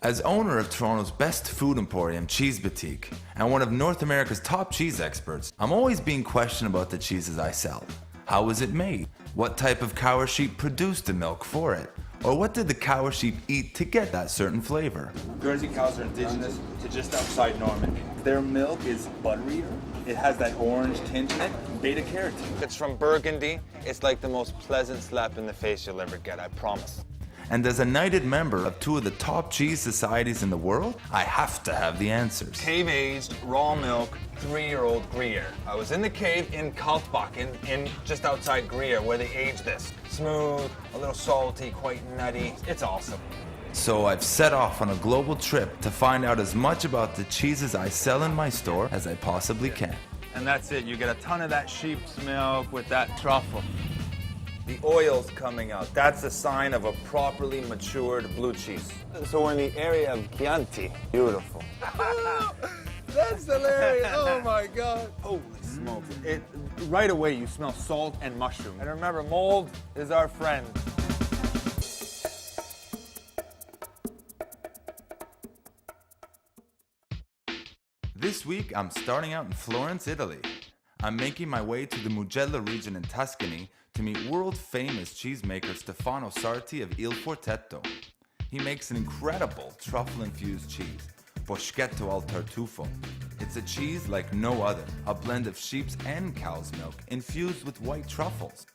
As owner of Toronto's best food emporium, Cheese Boutique, and one of North America's top cheese experts, I'm always being questioned about the cheeses I sell. How is it made? What type of cow or sheep produced the milk for it? Or what did the cow or sheep eat to get that certain flavor? Guernsey cows are indigenous to just outside Normandy. Their milk is butterier. It has that orange tint in it, beta carotene. It's from Burgundy. It's like the most pleasant slap in the face you'll ever get, I promise. And as a knighted member of two of the top cheese societies in the world, I have to have the answers. Cave-aged, raw milk, 3-year-old Gruyere. I was in the cave in Kaltbach, in just outside Gruyere, where they age this. Smooth, a little salty, quite nutty. It's awesome. So I've set off on a global trip to find out as much about the cheeses I sell in my store as I possibly can. And that's it. You get a ton of that sheep's milk with that truffle. The oil's coming out. That's a sign of a properly matured blue cheese. So we're in the area of Chianti. Beautiful. That's hilarious. Oh my God. Holy smokes. Right away you smell salt and mushroom. And remember, mold is our friend. This week, I'm starting out in Florence, Italy. I'm making my way to the Mugello region in Tuscany to meet world-famous cheesemaker Stefano Sarti of Il Fortetto. He makes an incredible truffle-infused cheese, Boschetto al Tartufo. It's a cheese like no other, a blend of sheep's and cow's milk infused with white truffles.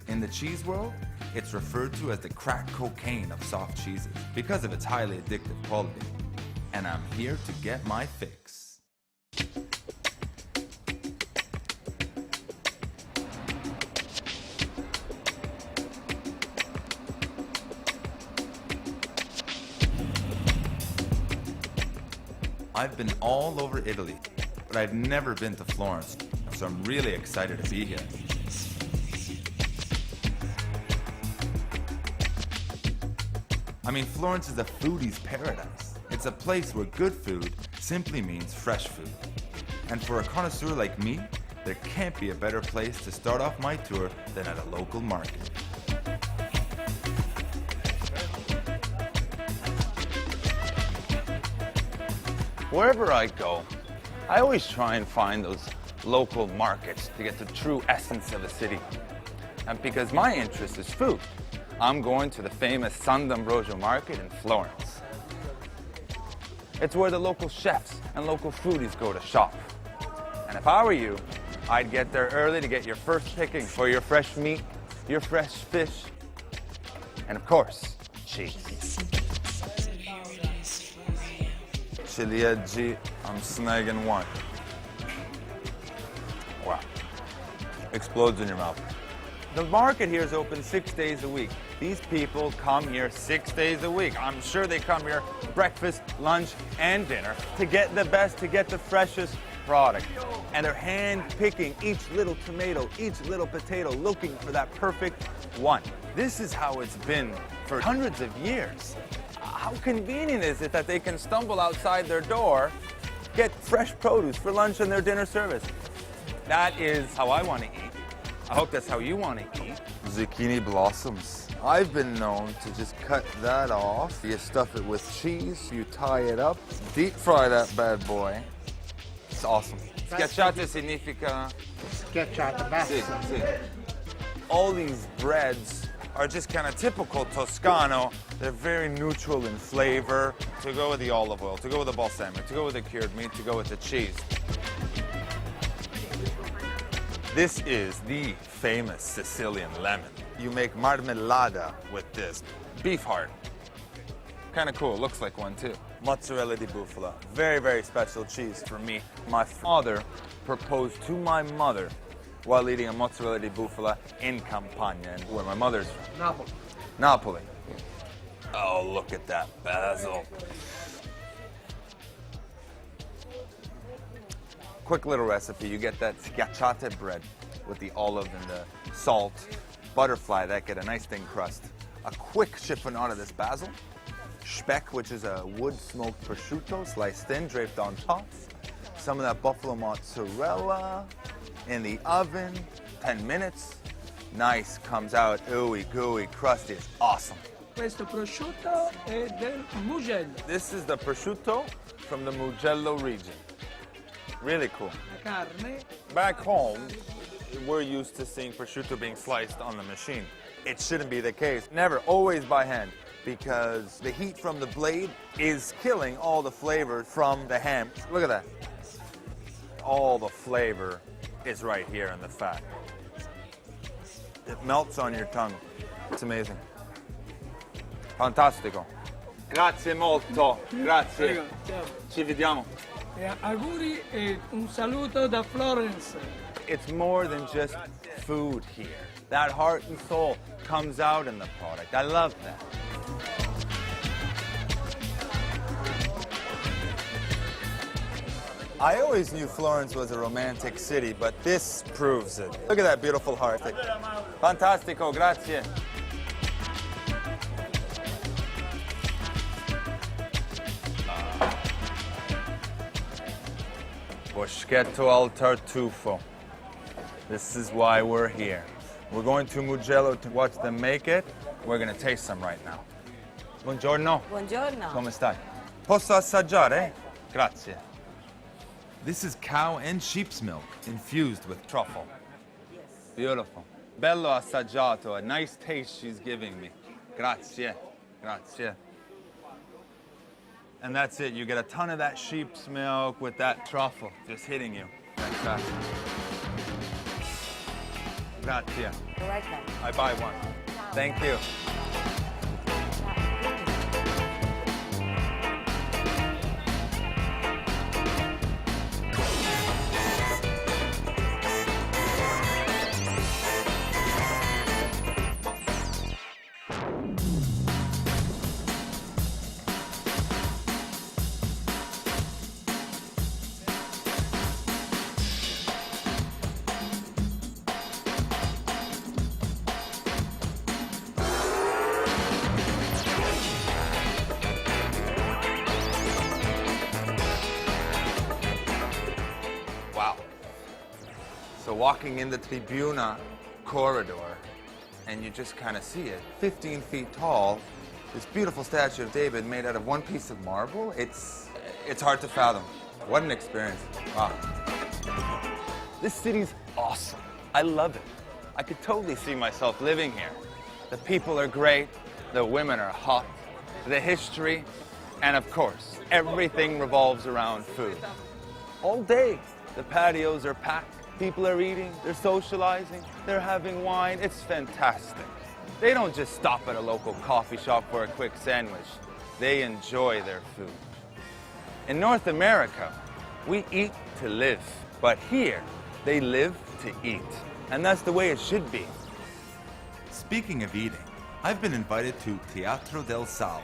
In the cheese world, it's referred to as the crack cocaine of soft cheeses because of its highly addictive quality. And I'm here to get my fix. I've been all over Italy, but I've never been to Florence, so I'm really excited to be here. I mean, Florence is a foodie's paradise. It's a place where good food simply means fresh food. And for a connoisseur like me, there can't be a better place to start off my tour than at a local market. Wherever I go, I always try and find those local markets to get the true essence of a city. And because my interest is food, I'm going to the famous San D'Ambrosio market in Florence. It's where the local chefs and local foodies go to shop. And if I were you, I'd get there early to get your first picking for your fresh meat, your fresh fish, and of course, cheese. Ciliegie, I'm snagging one. Wow. Explodes in your mouth. The market here is open 6 days a week. These people come here 6 days a week. I'm sure they come here breakfast, lunch, and dinner to get the best, to get the freshest product. And they're hand-picking each little tomato, each little potato, looking for that perfect one. This is how it's been for hundreds of years. How convenient is it that they can stumble outside their door, get fresh produce for lunch and their dinner service? That is how I want to eat. I hope that's how you want to eat. Zucchini blossoms. I've been known to just cut that off. You stuff it with cheese, you tie it up, deep fry that bad boy. It's awesome. Schiacciate significa... Schiacciate, basta. Sì. All these breads are just kind of typical Toscano. They're very neutral in flavor. To go with the olive oil, to go with the balsamic, to go with the cured meat, to go with the cheese. This is the famous Sicilian lemon. You make marmellada with this. Beef heart. Kind of cool, looks like one too. Mozzarella di bufala. Very, very special cheese for me. My father proposed to my mother while eating a mozzarella di bufala in Campania, where my mother's from. Napoli. Napoli. Oh, look at that basil. Quick little recipe. You get that schiacciate bread with the olive and the salt, butterfly that get a nice thin crust. A quick chiffonata of this basil. Speck, which is a wood-smoked prosciutto, sliced thin, draped on top. Some of that buffalo mozzarella in the oven, 10 minutes. Nice, comes out ooey gooey, crusty. It's awesome. Questo prosciutto è del Mugello. This is the prosciutto from the Mugello region. Really cool. La carne. Back home, we're used to seeing prosciutto being sliced on the machine. It shouldn't be the case. Never, always by hand, because the heat from the blade is killing all the flavor from the ham. Look at that. All the flavor is right here in the fat. It melts on your tongue. It's amazing. Fantastico. Grazie molto. Grazie. Prego, ciao. Ci vediamo. Auguri e un saluto da Florence. It's more than just food here. That heart and soul comes out in the product. I love that. I always knew Florence was a romantic city, but this proves it. Look at that beautiful heart. Fantastico, grazie. Boschetto al tartufo. This is why we're here. We're going to Mugello to watch them make it. We're gonna taste some right now. Buongiorno. Buongiorno. Come stai? Posso assaggiare? Grazie. This is cow and sheep's milk infused with truffle. Beautiful. Bello assaggiato. A nice taste she's giving me. Grazie. Grazie. And that's it. You get a ton of that sheep's milk with that truffle just hitting you. Fantastic. Grazie. You're welcome. I buy one. Thank you. Wow. So walking in the tribuna corridor, and you just kind of see it. 15 feet tall, this beautiful statue of David made out of one piece of marble. It's hard to fathom. What an experience. Wow. This city's awesome. I love it. I could totally see myself living here. The people are great, the women are hot, the history, and of course, everything revolves around food. All day, the patios are packed. People are eating, they're socializing, they're having wine. It's fantastic. They don't just stop at a local coffee shop for a quick sandwich. They enjoy their food. In North America, we eat to live. But here, they live to eat. And that's the way it should be. Speaking of eating, I've been invited to Teatro del Sal,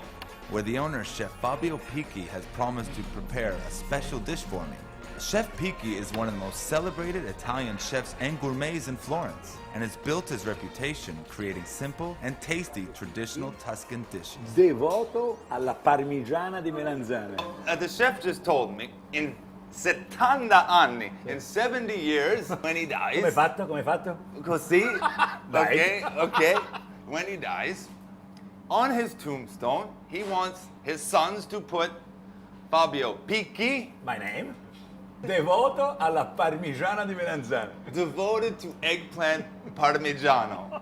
where the owner, Chef Fabio Picchi, has promised to prepare a special dish for me. Chef Picchi is one of the most celebrated Italian chefs and gourmets in Florence, and has built his reputation creating simple and tasty traditional Tuscan dishes. Devoto alla parmigiana di melanzane. The chef just told me, in 70 anni, in 70 years, when he dies... Come fatto? Come fatto? Così? Dai. Okay. When he dies, on his tombstone, he wants his sons to put Fabio Picchi, My name? Devoto alla parmigiana di melanzane. devoted to eggplant parmigiano.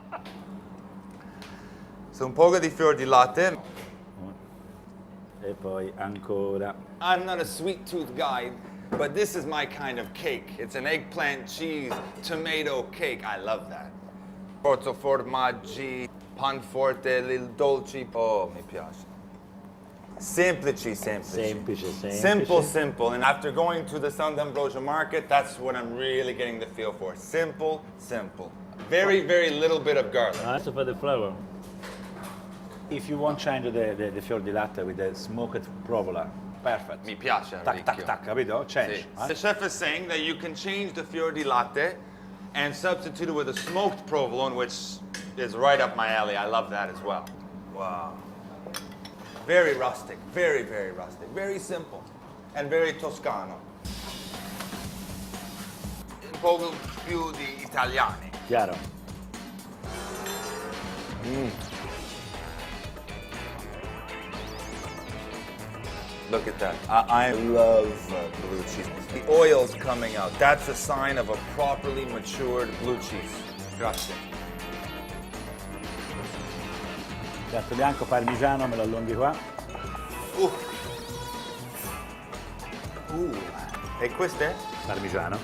So un poco di fior di latte. E poi ancora. I'm not a sweet tooth guy, but this is my kind of cake. It's an eggplant cheese tomato cake. I love that. Orzo formaggi, panforte, lil dolci. Oh, mi piace. Semplici. Semplice. Simple. And after going to the San D'Ambrosio market, that's what I'm really getting the feel for. Simple. Very, very little bit of garlic. Adesso for the flavor. If you want change the fior di latte with the smoked provola, perfect. Mi piace, Tac, capito? Change. The chef is saying that you can change the fior di latte and substitute it with a smoked provolone, which is right up my alley. I love that as well. Wow. Very rustic, very, very rustic, very simple, and very Toscano. Un poco più di italiani. Chiaro. Look at that. I love blue cheese. The oil's coming out. That's a sign of a properly matured blue cheese. Grazie. Gatto bianco parmigiano, me lo allunghi qua. E queste? Parmigiano.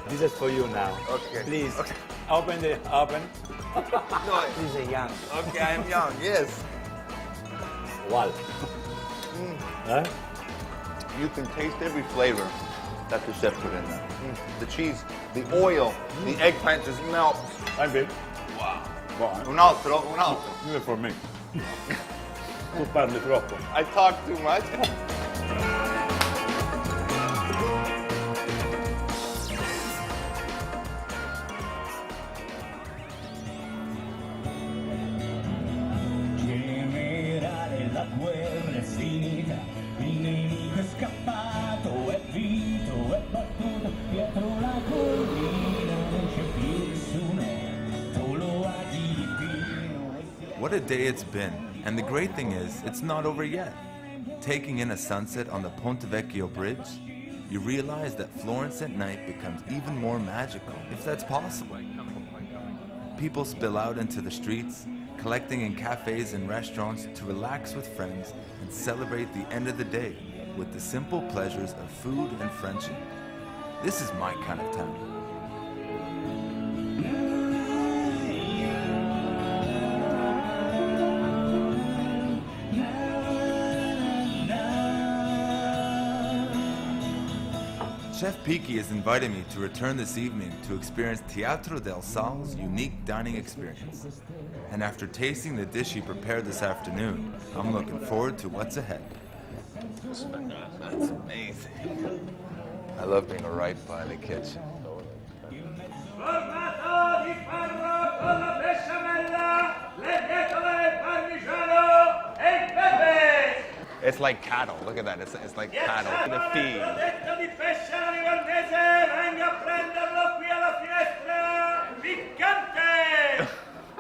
This is for you now. Okay. Please, Okay. open. No, This is young. okay, I'm young, yes. Wow. Eh? You can taste every flavor that the chef put in there. The cheese, the oil, the eggplant just melts. I'm big. Wow. Buono. Un altro, un altro. This is for me. Tu parli troppo. I talk too much. Generale, la guerra è finita, il nemico è scappato, è vinto, è battuto, dietro la collina non c'è più nessuno, solo agi divino. What a day it's been, and the great thing is, it's not over yet. Taking in a sunset on the Ponte Vecchio bridge, you realize that Florence at night becomes even more magical, if that's possible. People spill out into the streets, collecting in cafes and restaurants to relax with friends and celebrate the end of the day with the simple pleasures of food and friendship. This is my kind of town. Chef Piki has invited me to return this evening to experience Teatro del Sal's unique dining experience. And after tasting the dish he prepared this afternoon, I'm looking forward to what's ahead. That's amazing. I love being right by the kitchen. Formato di farro con la besciamella, le bietole del parmigiano e il pepe. It's like cattle. Look at that. It's like cattle. The feed. Detto di pesce alla livornese, venga a prenderlo qui alla finestra, piccante!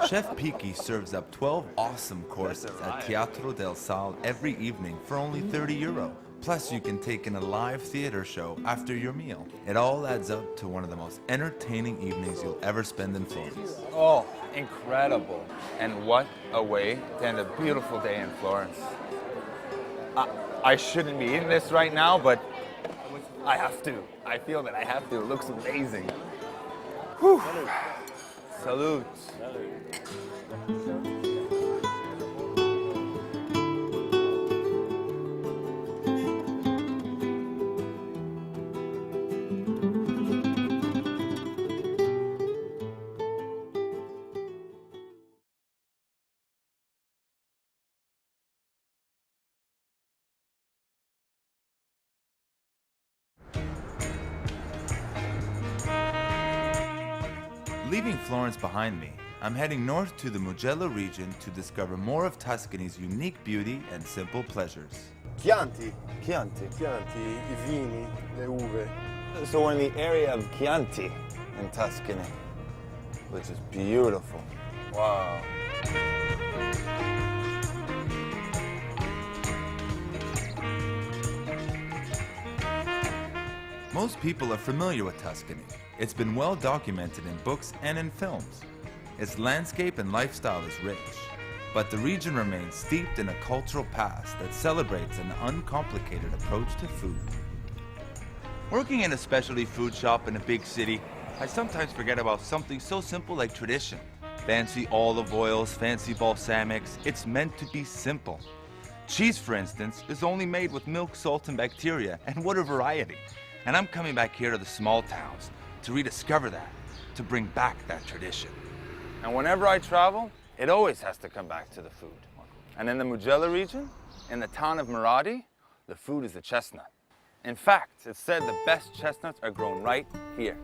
Chef Piki serves up 12 awesome courses at Teatro del Sal every evening for only €30. Plus, you can take in a live theater show after your meal. It all adds up to one of the most entertaining evenings you'll ever spend in Florence. Oh, incredible. And what a way to end a beautiful day in Florence. I shouldn't be eating this right now, but I have to. I feel that I have to. It looks amazing. Whew. Salute. Leaving Florence behind me, I'm heading north to the Mugello region to discover more of Tuscany's unique beauty and simple pleasures. Chianti, Chianti. i vini, le uve. So we're in the area of Chianti in Tuscany, which is beautiful. Wow. Most people are familiar with Tuscany. It's been well documented in books and in films. Its landscape and lifestyle is rich, but the region remains steeped in a cultural past that celebrates an uncomplicated approach to food. Working in a specialty food shop in a big city, I sometimes forget about something so simple like tradition. Fancy olive oils, fancy balsamics, it's meant to be simple. Cheese, for instance, is only made with milk, salt, and bacteria, and what a variety. And I'm coming back here to the small towns to rediscover that, to bring back that tradition. And whenever I travel, it always has to come back to the food. And in the Mugello region, in the town of Maradi, the food is the chestnut. In fact, it's said the best chestnuts are grown right here.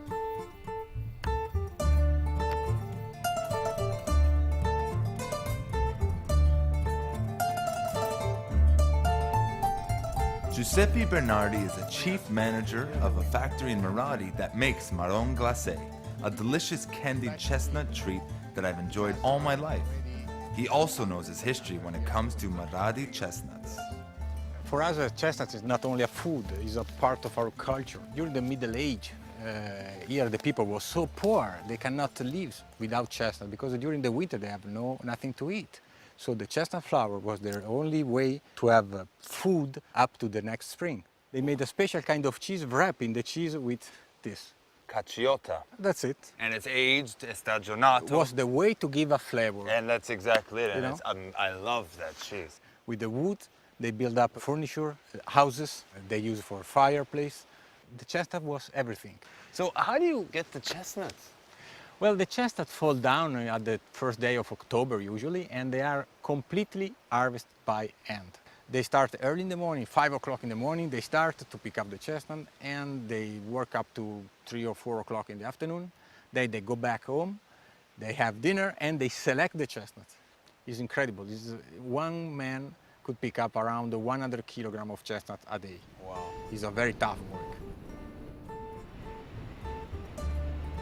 Giuseppe Bernardi is a chief manager of a factory in Maradi that makes marron glacé, a delicious candied chestnut treat that I've enjoyed all my life. He also knows his history when it comes to Maradi chestnuts. For us, chestnuts is not only a food, it's a part of our culture. During the Middle Age, here the people were so poor, they cannot live without chestnut because during the winter they have nothing to eat. So the chestnut flour was their only way to have food up to the next spring. They made a special kind of cheese, wrapping the cheese with this. Cacciota. That's it. And it's aged, estagionato. Was the way to give a flavor. And that's exactly it. You And I love that cheese. With the wood, they build up furniture, houses, they use for fireplace. The chestnut was everything. So how do you get the chestnuts? Well, the chestnut fall down at the first day of October usually, and they are completely harvested by hand. They start early in the morning, 5 o'clock in the morning, they start to pick up the chestnut, and they work up to 3 or 4 o'clock in the afternoon. Then they go back home, they have dinner, and they select the chestnut. It's incredible. One man could pick up around 100 kilograms of chestnut a day. Wow. It's a very tough work.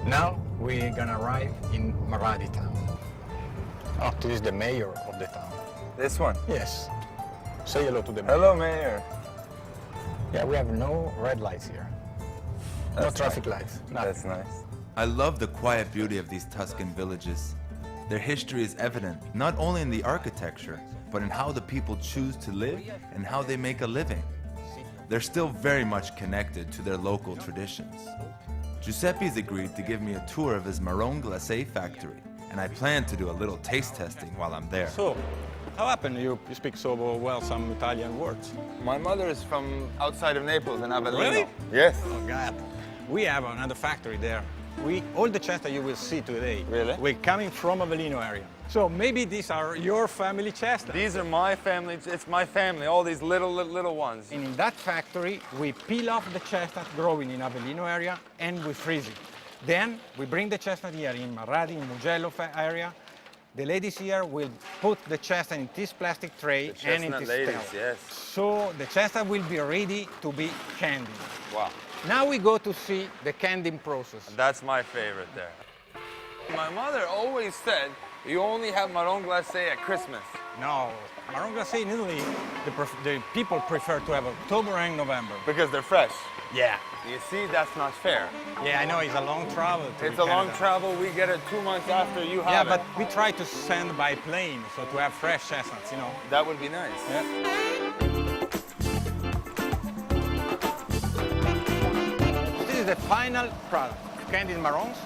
Now we're gonna arrive in Maradi town. Oh, this is the mayor of the town. This one? Yes. Say hello to the mayor. Hello, Mayor. Yeah, we have no red lights here. No traffic lights. Nothing. That's nice. I love the quiet beauty of these Tuscan villages. Their history is evident not only in the architecture, but in how the people choose to live and how they make a living. They're still very much connected to their local traditions. Giuseppe's agreed to give me a tour of his marron glacé factory, and I plan to do a little taste testing while I'm there. So, how happened you speak so well some Italian words? My mother is from outside of Naples in Avellino. Really? Yes. Oh God. We have another factory there. All the chestnuts you will see today, Really? we're coming from Avellino area. So maybe these are your family chestnuts. These are my family. It's my family. All these little ones. And in that factory, we peel off the chestnut growing in Avellino area and we freeze it. Then we bring the chestnut here in Maradi, in Mugello area. The ladies here will put the chestnut in this plastic tray and in Chestnut this ladies, towel. yes. So the chestnut will be ready to be candied. Wow. Now we go to see the candying process. That's my favorite there. My mother always said you only have marron glacé at Christmas. No, marron glacé in Italy, the people prefer to have October and November. Because they're fresh. Yeah. You see, that's not fair. Yeah, I know, it's a long travel. It's a long travel. We get it 2 months after you have Yeah, it. but we try to send by plane, so to have fresh chestnuts, you know. That would be nice. Yeah. This is the final product, candied marrons.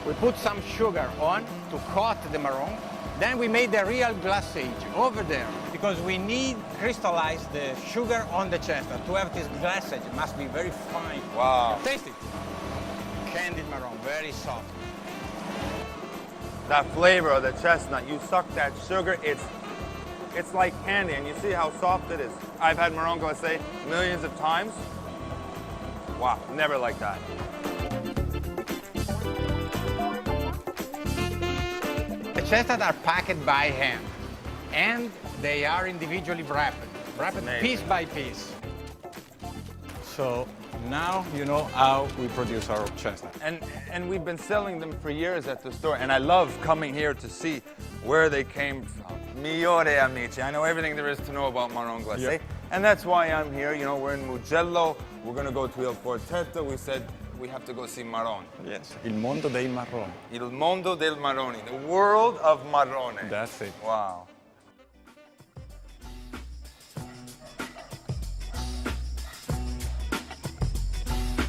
We put some sugar on to coat the marron. Then we made the real glassage over there because we need crystallize the sugar on the chestnut. To have this glassage, it must be very fine. Wow. Taste it. Candied marron, very soft. That flavor of the chestnut, you suck that sugar, it's like candy, and you see how soft it is. I've had marron glacé millions of times. Wow, never like that. The chestnuts are packed by hand, and they are individually wrapped piece by piece. So now you know how we produce our chestnut. And we've been selling them for years at the store, and I love coming here to see where they came from. Migliore amici, I know everything there is to know about marron glacé, Yeah. and that's why I'm here. You know, we're in Mugello, we're gonna go to Il Forteto. We said we have to go see marron. Yes, il mondo dei marroni. Il mondo del marroni, the world of marrone. That's it. Wow.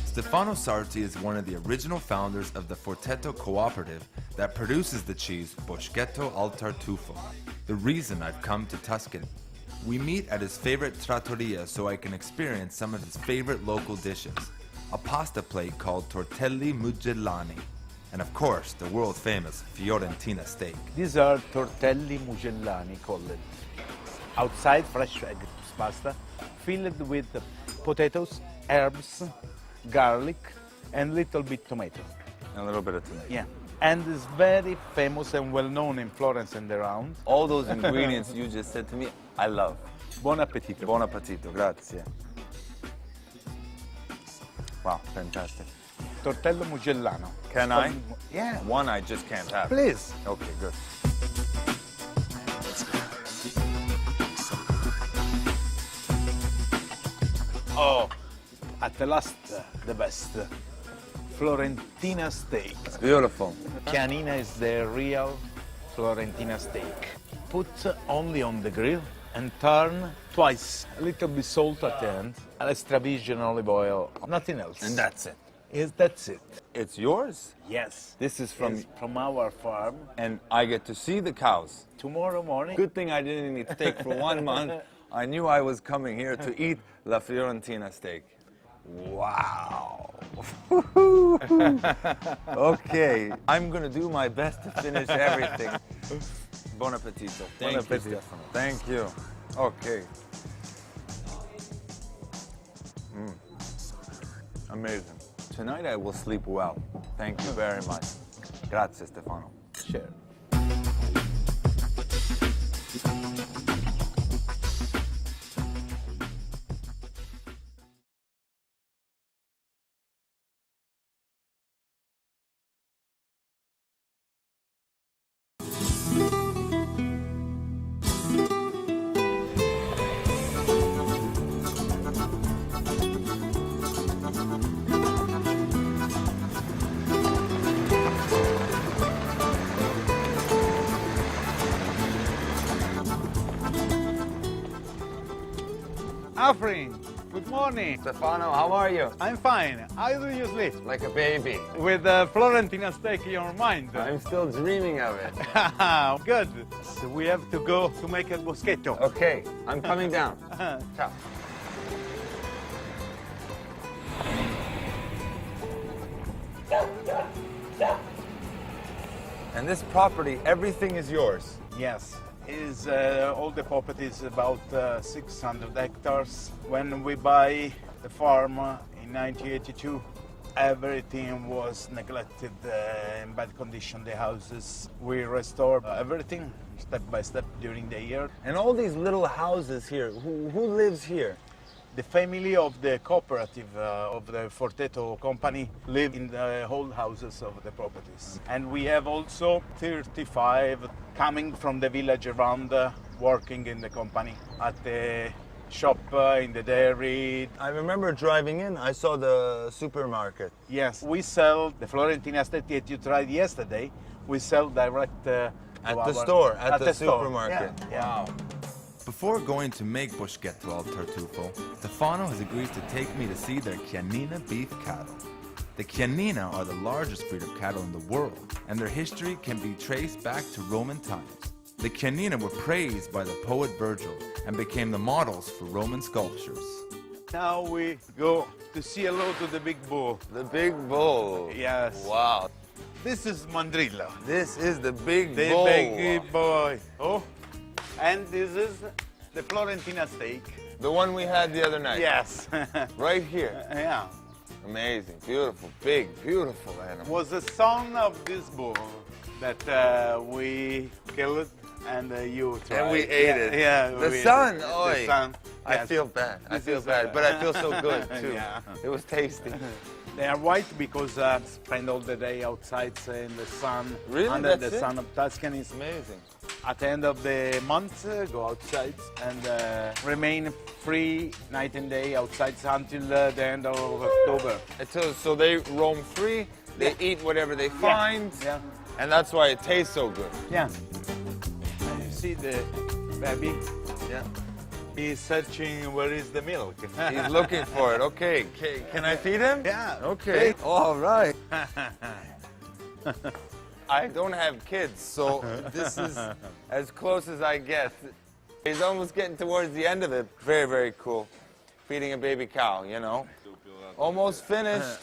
Stefano Sarti is one of the original founders of the Forteto cooperative that produces the cheese Boschetto al Tartufo. The reason I've come to Tuscany. We meet at his favorite trattoria so I can experience some of his favorite local dishes. A pasta plate called tortelli mugellani, and of course the world famous Fiorentina steak. These are tortelli mugellani called. Outside fresh egg pasta, filled with potatoes, herbs, garlic, and little bit tomato. A little bit of tomato. Yeah. And it's very famous and well known in Florence and around. All those ingredients you just said to me, I love. Buon appetito. Buon appetito, grazie. Wow, fantastic. Tortello mugellano. Can I? Yeah. One I just can't have. Please. Okay, good. Oh, at the last, the best. Florentina steak. It's beautiful. Chianina is the real Florentina steak. Put only on the grill and turn twice. A little bit salt at the end, extra virgin olive oil, nothing else. And that's it. That's it. It's yours? Yes. This is It's from our farm. and I get to see the cows. Tomorrow morning. Good thing I didn't eat steak for 1 month. I knew I was coming here to eat La Fiorentina steak. Wow. Okay, I'm gonna do my best to finish everything. Buon appetito. Thank you, appetito. Stefano. Thank you. Okay. Amazing. Tonight I will sleep well. Thank you very much. Grazie, Stefano. Sure. Afrin, good morning. Stefano, how are you? I'm fine. How do you sleep? Like a baby. With the Florentina steak in your mind. I'm still dreaming of it. Good. So we have to go to make a boschetto. Okay, I'm coming down. Ciao. And this property, everything is yours. Yes. All the property is about 600 hectares. When we buy the farm in 1982, everything was neglected, in bad condition, the houses. We restored everything step by step during the year. And all these little houses here, who lives here? The family of the cooperative of the Forteto company live in the whole houses of the properties. And we have also 35 coming from the village around, working in the company at the shop, in the dairy. I remember driving in, I saw the supermarket. Yes, we sell the Florentina steak that you tried yesterday. We sell direct At the store, at the store. supermarket. Yeah. Wow. Before going to make bruschetta al tartufo, Stefano has agreed to take me to see their Chianina beef cattle. The Chianina are the largest breed of cattle in the world, and their history can be traced back to Roman times. The Chianina were praised by the poet Virgil and became the models for Roman sculptures. Now we go to see hello to the big bull. The big bull. Yes. Wow. This is Mandrillo. This is the big The bull. big boy. Oh, and this is the Florentina steak. The one we had the other night. Yes. Right here. Yeah. Amazing, beautiful, big, beautiful animal. Was the son of this bull that we killed and you tried. And we ate it. Yeah. The we son. ate it. Oy. The son. I Yes. feel bad. I This feel is, bad, but I feel so good too. Yeah. It was tasty. They are white because spend all the day outside in the sun. Really? Under That's the it? sun of Tuscany. Amazing. At the end of the month, go outside and remain free night and day outside until the end of October. So they roam free. They eat whatever they find, Yeah. and that's why it tastes so good. Yeah. And you see the baby? Yeah. He's searching where is the milk. He's looking for it. Okay. Can I feed him? Yeah. Okay. All right. I don't have kids, so this is as close as I get. He's almost getting towards the end of it. Very, very cool. Feeding a baby cow, you know. Almost finished.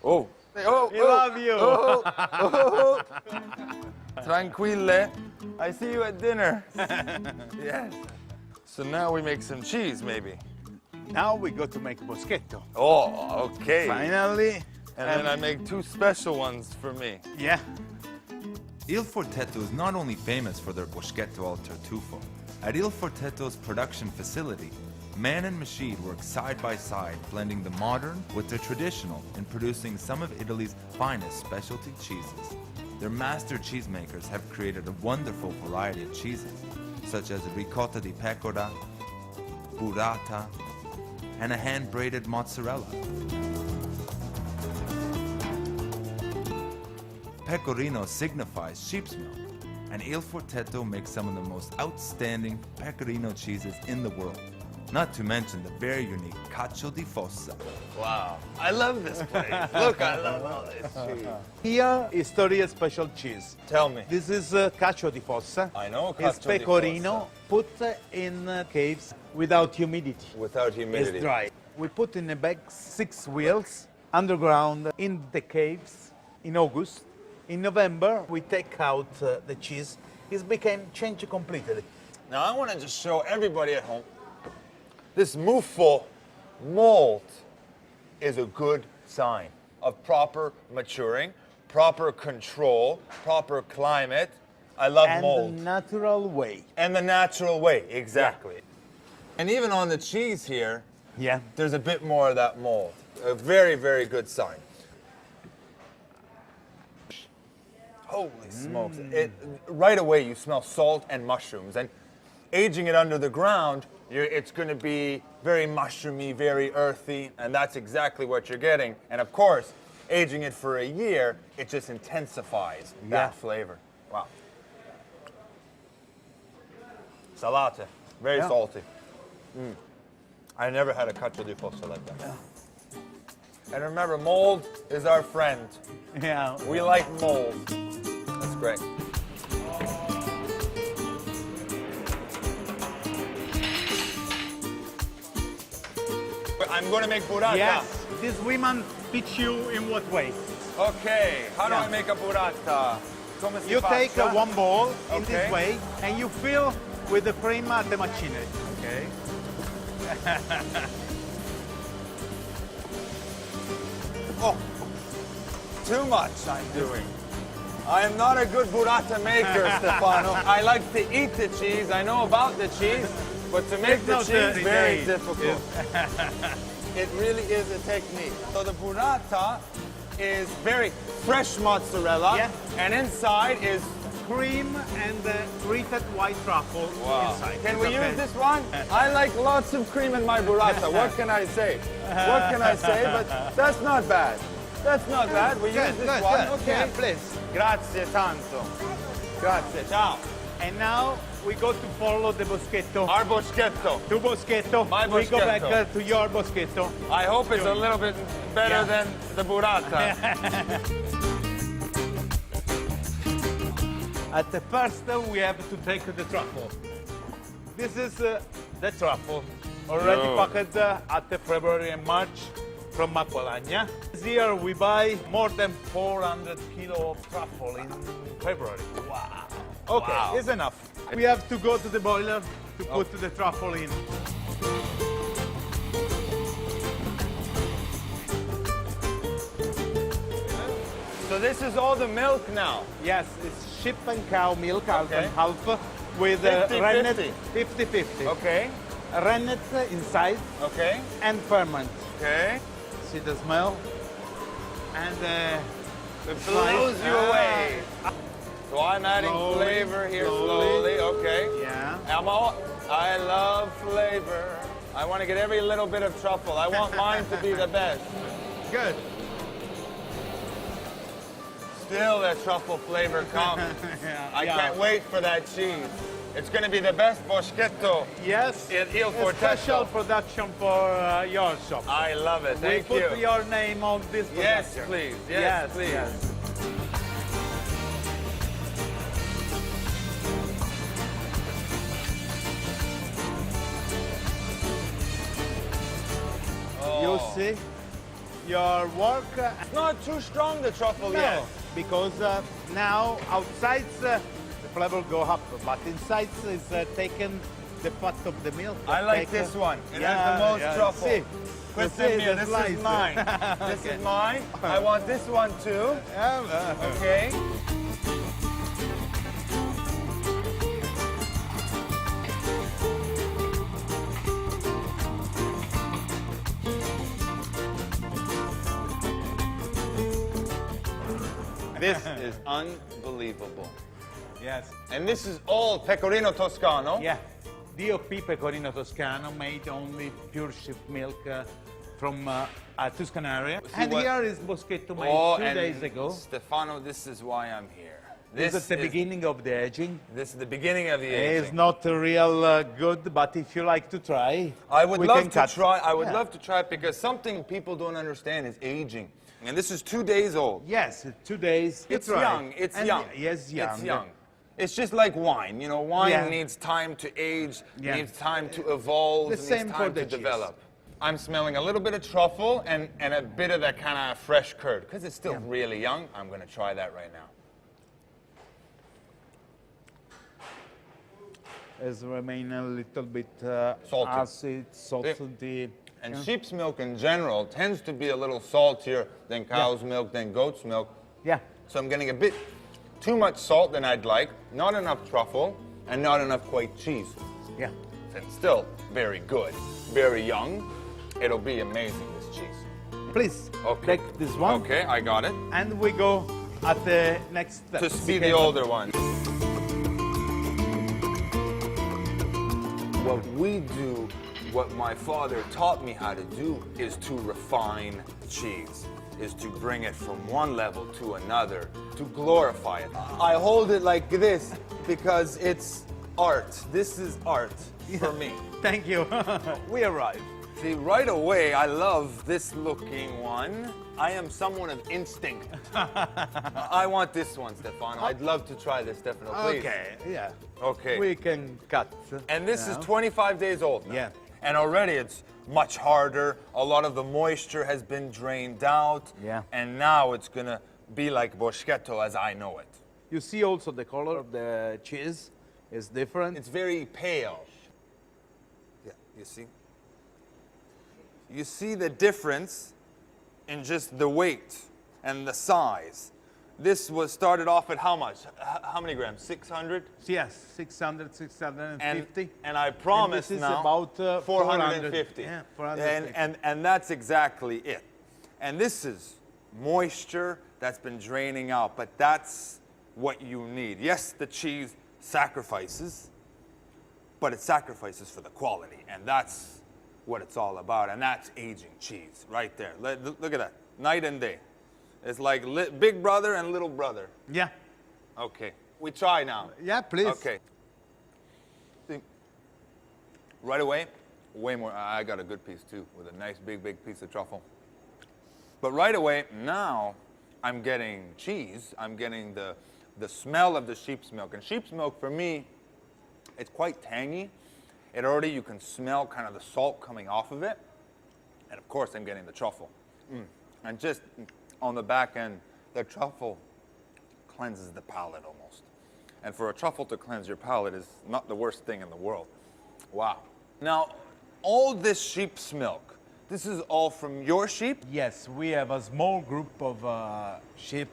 Oh. Oh, We love you. Oh. Tranquille. I see you at dinner. Yes. So now we make some cheese, maybe. Now we go to make boschetto. Oh, okay. Finally. And then I make 2 special ones for me. Yeah. Il Forteto is not only famous for their bruschetta al tartufo. At Il Forteto's production facility, man and machine work side by side, blending the modern with the traditional in producing some of Italy's finest specialty cheeses. Their master cheesemakers have created a wonderful variety of cheeses, such as ricotta di pecora, burrata, and a hand-braided mozzarella. Pecorino signifies sheep's milk, and Il Forteto makes some of the most outstanding pecorino cheeses in the world. Not to mention the very unique Cacio di Fossa. Wow. I love this place. Look, I love all this cheese. Here is Storia special cheese. Tell me. This is Cacio di Fossa. I know It's Cacio di pecorino put in caves without humidity. Without humidity. It's dry. We put in a bag 6 wheels underground in the caves in August. In November, we take out the cheese. It became changed completely. Now I want to just show everybody at home. This muffo mold is a good sign of proper maturing, proper control, proper climate. I love And mold. the natural way. And the natural way, exactly. And even on the cheese here, Yeah. there's a bit more of that mold. A very, very good sign. Holy smokes. Right away you smell salt and mushrooms. And aging it under the ground, it's going to be very mushroomy, very earthy, and that's exactly what you're getting. And of course, aging it for a year, it just intensifies that flavor. Wow. Salate, very salty. I never had a cacio di fossa like that. And remember, mold is our friend. Yeah. We like mold. That's great. I'm going to make burrata. Yes. This woman teach you in what way. Okay, how do I make a burrata? Come si You take faccia? one bowl in Okay. this way and you fill with the cream at the machinery. Okay. Oh, too much I'm doing. I am not a good burrata maker, Stefano. I like to eat the cheese. I know about the cheese, but to make It's the not cheese, dirty very days. difficult. It really is a technique. So the burrata is very fresh mozzarella, Yeah. and inside is Cream and treated white truffle inside. Can It's we okay. use this one? I like lots of cream in my burrata. What can I say? What can I say? But that's not bad. That's not bad. We use this one. Okay. Yeah, please. Grazie tanto. Grazie. Ciao. And now we go to follow the boschetto. Our boschetto. To boschetto. My We go back boschetto. to your boschetto. I hope it's a little bit better than the burrata. At the first, we have to take the truffle. This is the truffle, already packed at the February and March from Maqualagna. This year we buy more than 400 kilo of truffle in February. Wow. Okay, Wow. it's enough. We have to go to the boiler to put the truffle in. So this is all the milk now. Yes, it's sheep and cow milk, half Okay. and half, with 50-50. rennet 50-50. Okay. Rennet inside Okay. and ferment. Okay. See the smell? And It blows you Ah. away. So I'm adding Slowly, flavor here slowly. slowly. Okay. yeah. I love flavor. I want to get every little bit of truffle. I want mine to be the best. Good. Still that truffle flavor comes. I Yeah. can't wait for that cheese. It's going to be the best boschetto. Yes. In Il a Forteto. special production for your shop. I love it. Thank we put you. your name on this Yes, production. please. Yes, please. Yes. You see, your work. It's not too strong, the truffle No, yet. because now outside the flavor go up, but inside is taken the fat of the milk. I like Take, this one. It yeah, has the most yeah, truffle. see. Questo You è see mio. the This slice. is mine. This is mine. I want this one too. Okay. This is unbelievable. Yes. And this is all pecorino toscano. Yeah. DOP Pecorino Toscano, made only pure sheep milk from Tuscan area. See And what- here is Boschetto made Oh, 2 and days ago. Stefano, this is why I'm here. This is the beginning of the aging. This is the beginning of the aging. It's not real good, but if you like to try, I would we love can to cut. try. I would Yeah. love to try it because something people don't understand is aging. And this is 2 days old. Yes, 2 days. It's That's right. young. It's And young. Yes, young. It's young. It's just like wine. You know, wine Yeah. needs time to age, Yeah. needs time to evolve, The needs same for time the to cheese. develop. I'm smelling a little bit of truffle and a bit of that kind of fresh curd. Because it's still really young, I'm going to try that right now. It's remain a little bit Salty. acid, salty. And Yeah. sheep's milk in general tends to be a little saltier than cow's milk, than goat's milk. Yeah. So I'm getting a bit too much salt than I'd like, not enough truffle, and not enough white cheese. Yeah. And still very good, very young. It'll be amazing, this cheese. Please Okay. take this one. Okay, I got it. And we go at the next step. To see the Because older ones. What we do, what my father taught me how to do, is to refine cheese, is to bring it from one level to another, to glorify it. I hold it like this because it's art. This is art for me. Thank you. We arrived. See, right away, I love this looking one. I am someone of instinct. I want this one, Stefano. I'd love to try this, Stefano, please. Okay. Yeah. Okay. We can cut. And this is now. 25 days old now. Yeah. And already it's much harder. A lot of the moisture has been drained out. Yeah. And now it's gonna be like boschetto as I know it. You see also the color of the cheese is different. It's very pale. Yeah, you see? You see the difference in just the weight and the size. This was started off at how much? How many grams? 600? Yes, 600, 650. And I promise this is now about 450. Yeah, 450. And that's exactly it. And this is moisture that's been draining out, but that's what you need. Yes, the cheese sacrifices, but it sacrifices for the quality, and that's what it's all about, and that's aging cheese right there. Look at that, night and day. It's like big brother and little brother. Yeah. Okay, we try now. Yeah, please. Okay. See, right away, way more. I got a good piece too, with a nice big piece of truffle. But right away, now I'm getting cheese. I'm getting the smell of the sheep's milk. And sheep's milk, for me, it's quite tangy. It already, you can smell kind of the salt coming off of it. And of course, I'm getting the truffle. And just on the back end, the truffle cleanses the palate almost. And for a truffle to cleanse your palate is not the worst thing in the world. Wow. Now, all this sheep's milk, this is all from your sheep? Yes, we have a small group of sheep,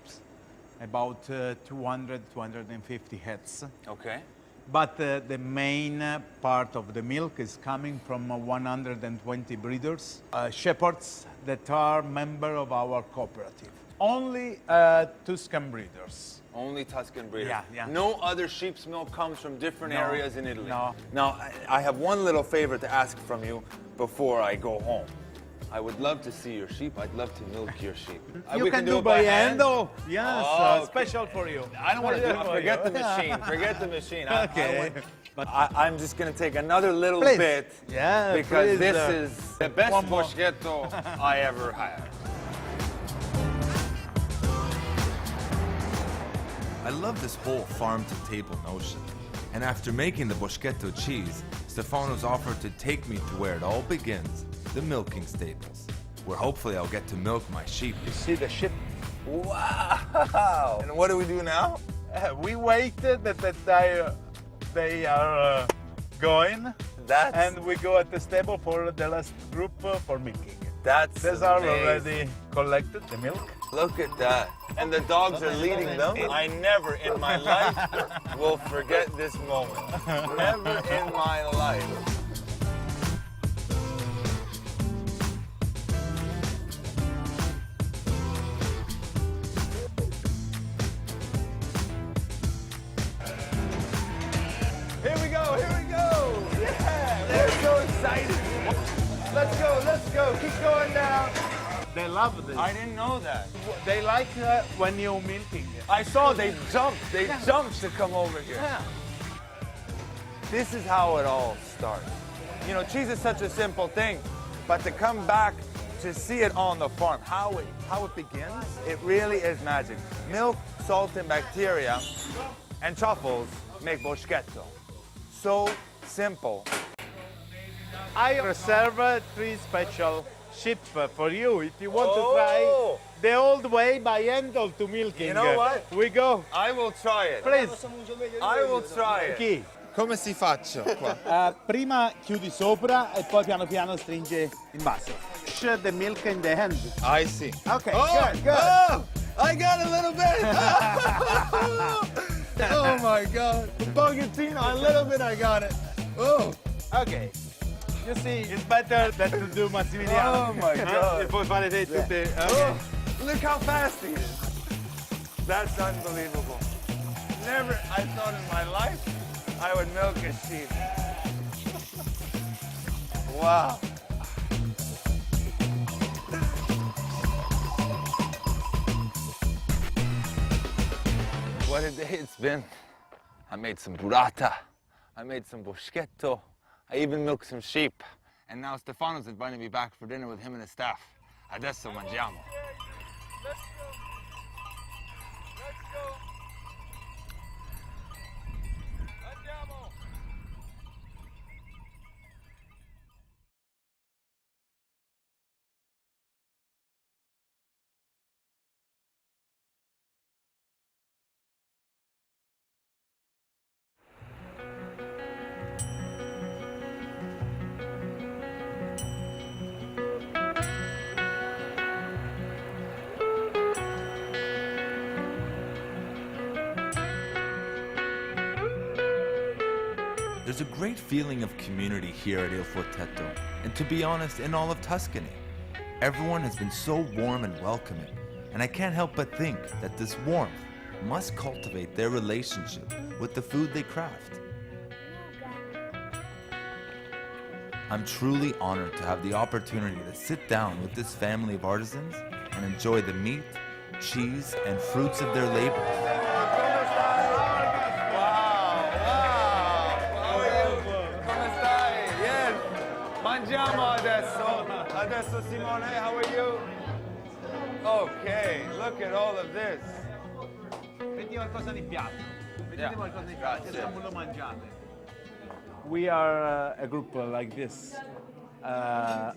about 200, 250 heads. Okay. But the main part of the milk is coming from 120 breeders, shepherds that are member of our cooperative. Only Tuscan breeders. Only Tuscan breeders. Yeah, yeah. No other sheep's milk comes from different No, areas in Italy. no. Now, I have one little favor to ask from you before I go home. I would love to see your sheep. I'd love to milk your sheep. You We can do do it by hand. Oh, yes, Oh, okay. special for you. I don't want to do it. For Forget you. the machine. Forget the machine. I Okay. want- But I'm just going to take another little Please. bit. Yeah, Because please, this is the best one more. boschetto I ever had. I love this whole farm-to-table notion. And after making the boschetto cheese, Stefano's offered to take me to where it all begins, the milking stables, where hopefully I'll get to milk my sheep. you see the sheep. Wow. And what do we do now? We waited that they are going, and we go at the stable for the last group for milking. That's These are amazing. already collected, the milk. Look at that. And the dogs are leading them. I never in my life will forget this moment. Never in my life. Here we go, here we go! let's go. Keep going down. They love this. I didn't know that. They like when you're milking. I saw they jumped to come over here. Yeah. This is how it all starts. You know, cheese is such a simple thing, but to come back to see it on the farm, how it begins, it really is magic. Milk, salt, and bacteria, and truffles make boschetto. So simple. I reserve 3 special sheep for you if you want to Oh. try the old way by hand to milking. You know what? We go. I will try it. Please. I will try it. Chi? Come si faccio qua? Prima chiudi sopra e poi piano piano stringe in basso. Push the milk in the hand. I see. Okay, Oh, good, good. oh, I got a little bit. Oh my God. Pochettino, a little bit I got it. Oh. Okay. You see, it's better than to do Massimiliano. Oh my God. E poi fare te tutte. Oh, look how fast he is. That's unbelievable. Never, I thought in my life I would milk a sheep. Wow. What a day it's been. I made some burrata. I made some boschetto. I even milked some sheep. And now Stefano's inviting me back for dinner with him and his staff. Adesso mangiamo. Let's go. Andiamo. There's a great feeling of community here at Il Forteto, and to be honest, in all of Tuscany. Everyone has been so warm and welcoming, and I can't help but think that this warmth must cultivate their relationship with the food they craft. I'm truly honored to have the opportunity to sit down with this family of artisans and enjoy the meat, cheese, and fruits of their labor. Mangiamo adesso. Adesso Simone, how are you? Okay, look at all of this. Metti qualcosa nel piatto. Yeah. Mettete qualcosa nel piatto, Grazie. se non lo mangiate. We are a group like this.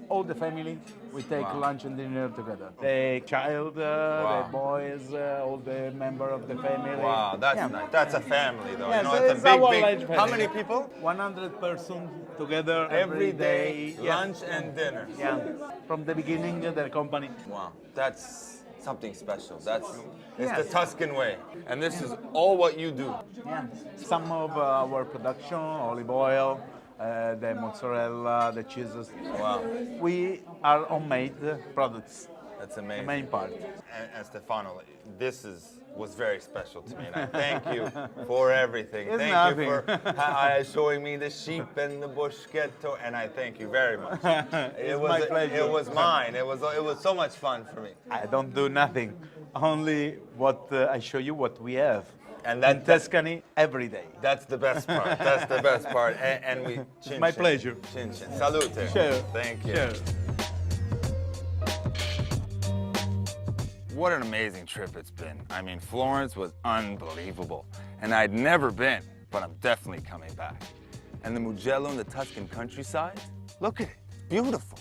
All the family, we take Wow. lunch and dinner together. The child, Wow. the boys, all the member of the family. Wow, that's Yeah. nice. That's a family, though. Yes, you know, it's it's a our big, large big. family. How many people? 100 persons together Every day, Yeah. lunch and dinner. Yeah, from the beginning, the company. Wow, that's something special. It's Yes. the Tuscan way, and this is all what you do. Yeah. Some of our production, olive oil, the mozzarella, the cheeses. Wow, We are homemade products, that's the amazing. main part. And Stefano, this was very special to me, and I thank you for everything. It's thank nothing. you for showing me the sheep and the boschetto, and I thank you very much. It's my pleasure. It was mine. It was so much fun for me. I don't do nothing, only what I show you what we have. And In Tuscany every day. That's the best part. That's the best part. And we. Chin, My chin. pleasure. Chin chin. Salute. Sure. Thank you. Sure. What an amazing trip it's been. I mean, Florence was unbelievable. And I'd never been, but I'm definitely coming back. And the Mugello in the Tuscan countryside, look at it. Beautiful.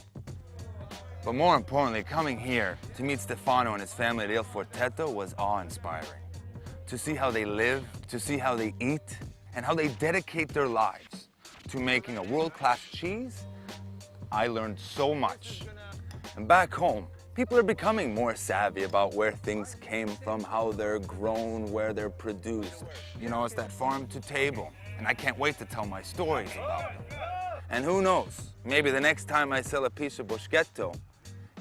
But more importantly, coming here to meet Stefano and his family at Il Forteto was awe-inspiring. To see how they live, to see how they eat, and how they dedicate their lives to making a world-class cheese, I learned so much. And back home, people are becoming more savvy about where things came from, how they're grown, where they're produced. You know, it's that farm to table, and I can't wait to tell my stories about them. And who knows, maybe the next time I sell a piece of boschetto,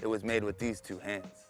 it was made with these two hands.